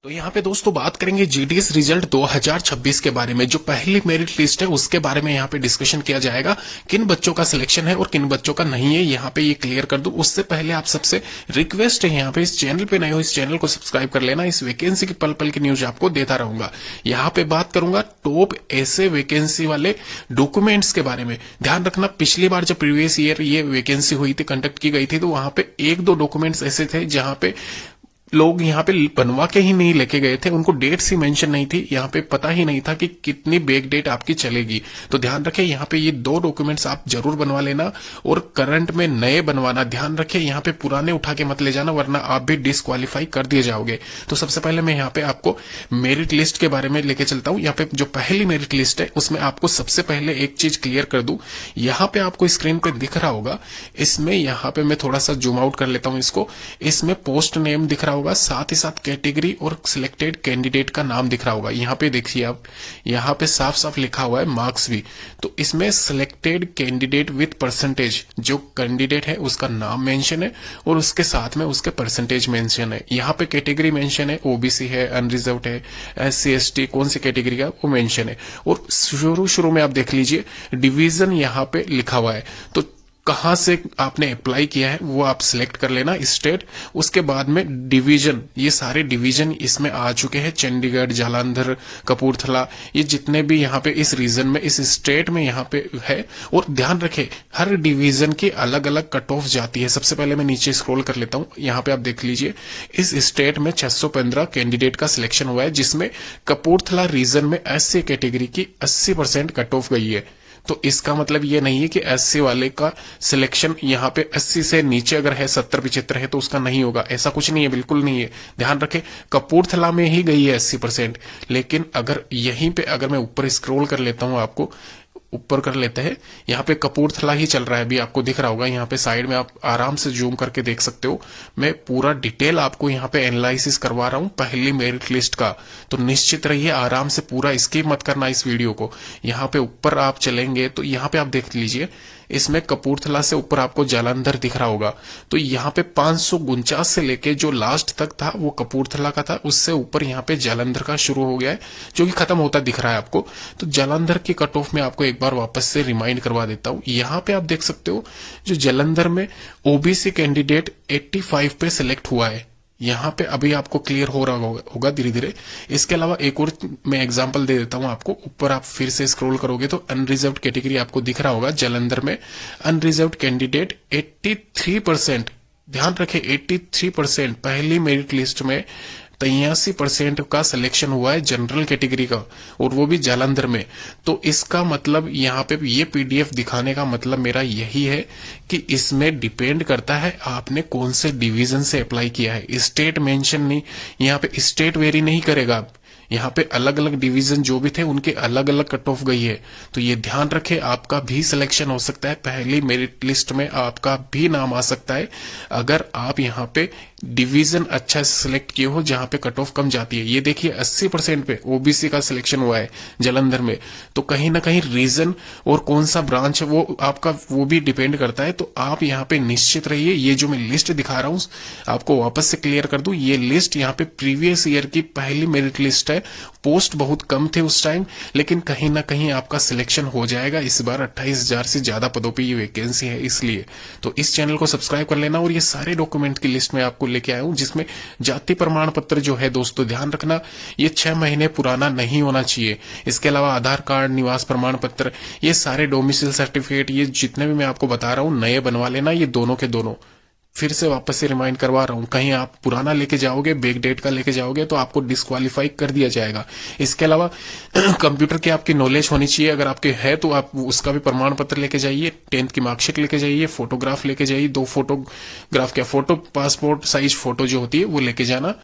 तो यहाँ पे दोस्तों बात करेंगे जीडीएस रिजल्ट 2026 के बारे में। जो पहली मेरिट लिस्ट है उसके बारे में यहाँ पे डिस्कशन किया जाएगा, किन बच्चों का सिलेक्शन है और किन बच्चों का नहीं है, यहाँ पे ये क्लियर कर दूं। उससे पहले आप सबसे रिक्वेस्ट है, यहाँ पे इस चैनल पे नए हो इस चैनल को सब्सक्राइब कर लेना। इस वैकेंसी की पल पल की न्यूज आपको देता रहूंगा। यहाँ पे बात करूंगा टॉप ऐसे वैकेंसी वाले डॉक्यूमेंट्स के बारे में। ध्यान रखना, पिछली बार जब प्रीवियस ईयर ये वैकेंसी हुई थी, कंडक्ट की गई थी, तो वहां पे एक दो डॉक्यूमेंट्स ऐसे थे जहां पे लोग यहाँ पे बनवा के ही नहीं लेके गए थे, उनको डेट्स ही मेंशन नहीं थी, यहाँ पे पता ही नहीं था कि कितनी बैक डेट आपकी चलेगी। तो ध्यान रखें, यहाँ पे ये दो डॉक्यूमेंट्स आप जरूर बनवा लेना और करंट में नए बनवाना। ध्यान रखें, यहाँ पे पुराने उठा के मत ले जाना, वरना आप भी डिस्क्वालीफाई कर दिए जाओगे। तो सबसे पहले मैं यहाँ पे आपको मेरिट लिस्ट के बारे में लेके चलता हूँ। यहाँ पे जो पहली मेरिट लिस्ट है उसमें आपको सबसे पहले एक चीज क्लियर कर दूं। यहाँ पे आपको स्क्रीन पे दिख रहा होगा, इसमें यहाँ पे मैं थोड़ा सा जूम आउट कर लेता हूँ इसको। इसमें पोस्ट नेम दिख रहा होगा, साथ ही साथ कैटेगरी और सिलेक्टेड कैंडिडेट का नाम दिख रहा होगा। यहाँ पे देखिए आप, यहाँ पे साफ साफ लिखा हुआ है मार्क्स भी। तो इसमें सिलेक्टेड कैंडिडेट विथ परसेंटेज, जो कैंडिडेट है उसका नाम मेंशन है और उसके साथ में उसके परसेंटेज मेंशन है। यहाँ पे कैटेगरी मेंशन है, ओबीसी है, अनरिजर्व्ड है, SC ST, कौन सी कैटेगरी का वो मेंशन है। और शुरू में आप देख लीजिए डिवीजन यहाँ पे लिखा हुआ है। तो कहां से आपने अप्लाई किया है वो आप सिलेक्ट कर लेना, स्टेट। उसके बाद में डिवीजन, ये सारे डिवीजन इसमें आ चुके हैं, चंडीगढ़, जालंधर, कपूरथला, ये जितने भी यहाँ पे इस रीजन में, इस स्टेट में यहाँ पे है। और ध्यान रखें, हर डिवीजन की अलग अलग कट ऑफ जाती है। सबसे पहले मैं नीचे स्क्रॉल कर लेता हूँ, यहाँ पे आप देख लीजिए इस स्टेट में 615 कैंडिडेट का सिलेक्शन हुआ है, जिसमें कपूरथला रीजन में SC कैटेगरी की 80% कट ऑफ गई है। तो इसका मतलब ये नहीं है कि SC वाले का सिलेक्शन यहाँ पे 80 से नीचे अगर है, 70-75 है, तो उसका नहीं होगा, ऐसा कुछ नहीं है, बिल्कुल नहीं है। ध्यान रखें, कपूरथला में ही गई है 80%। लेकिन अगर यहीं पे अगर मैं ऊपर स्क्रॉल कर लेता हूं, आपको ऊपर कर लेते हैं, यहाँ पे कपूरथला ही चल रहा है, अभी आपको दिख रहा होगा। यहाँ पे साइड में आप आराम से जूम करके देख सकते हो। मैं पूरा डिटेल आपको यहाँ पे एनालिसिस करवा रहा हूँ पहली मेरिट लिस्ट का। तो निश्चित रहिए, आराम से पूरा स्किप मत करना इस वीडियो को। यहाँ पे ऊपर आप चलेंगे तो यहाँ पे आप देख लीजिए, इसमें कपूरथला से ऊपर आपको जालंधर दिख रहा होगा। तो यहाँ पे 549 से लेके जो लास्ट तक था वो कपूरथला का था, उससे ऊपर यहाँ पे जालंधर का शुरू हो गया है, जो कि खत्म होता दिख रहा है आपको। तो जालंधर की कट ऑफ में आपको एक बार वापस से रिमाइंड करवा देता हूँ। यहाँ पे आप देख सकते हो, जो जालंधर में ओबीसी कैंडिडेट 85 पे सिलेक्ट हुआ है। यहाँ पे अभी आपको क्लियर हो रहा होगा धीरे धीरे। इसके अलावा एक और मैं एग्जांपल दे देता हूँ आपको। ऊपर आप फिर से स्क्रॉल करोगे तो अनरिजर्व्ड कैटेगरी आपको दिख रहा होगा। जालंधर में अनरिजर्व्ड कैंडिडेट 83%, ध्यान रखें 83%, पहली मेरिट लिस्ट में 83% का सिलेक्शन हुआ है जनरल कैटेगरी का, और वो भी जालंधर में। तो इसका मतलब यहाँ पे ये PDF दिखाने का मतलब मेरा यही है कि इसमें डिपेंड करता है आपने कौन से डिवीजन से अप्लाई किया है। स्टेट मेंशन नहीं, यहाँ पे स्टेट वेरी नहीं करेगा। यहाँ पे अलग अलग डिवीजन जो भी थे उनके अलग अलग कट ऑफ गई है। तो ये ध्यान रखें, आपका भी सिलेक्शन हो सकता है, पहली मेरिट लिस्ट में आपका भी नाम आ सकता है, अगर आप यहाँ पे डिवीजन अच्छा सिलेक्ट किए हो जहां पे कट ऑफ कम जाती है। ये देखिए 80% पे ओबीसी का सिलेक्शन हुआ है जालंधर में। तो कहीं ना कहीं रीजन और कौन सा ब्रांच है वो आपका, वो भी डिपेंड करता है। तो आप यहाँ पे निश्चित रहिए। ये जो मैं लिस्ट दिखा रहा हूँ आपको वापस से क्लियर कर दूं, ये लिस्ट यहाँ पे प्रीवियस ईयर की पहली मेरिट लिस्ट है। पोस्ट बहुत कम थे उस टाइम, लेकिन कहीं ना कहीं आपका सिलेक्शन हो जाएगा। इस बार 28,000 से ज्यादा पदों पर ये वैकेंसी है, इसलिए तो इस चैनल को सब्सक्राइब कर लेना। और ये सारे डॉक्यूमेंट की लिस्ट में आपको लेके आया हूं, जिसमें जाति प्रमाण पत्र जो है दोस्तों, ध्यान रखना ये 6 महीने पुराना नहीं होना चाहिए। इसके अलावा आधार कार्ड, निवास प्रमाण पत्र, ये सारे डोमिसाइल सर्टिफिकेट, ये जितने भी मैं आपको बता रहा हूं नए बनवा लेना। ये दोनों के दोनों फिर से वापस से रिमाइंड करवा रहा हूं, कहीं आप पुराना लेके जाओगे, बैक डेट का लेके जाओगे तो आपको डिस्क्वालीफाई कर दिया जाएगा। इसके अलावा कंप्यूटर की आपकी नॉलेज होनी चाहिए, अगर आपके है तो आप उसका भी प्रमाण पत्र लेके जाइए, 10th की मार्कशीट लेके जाइए, फोटोग्राफ लेके जाइए, 2 फोटोग्राफ क्या, फोटो पासपोर्ट साइज फोटो जो होती है वो लेके जाना।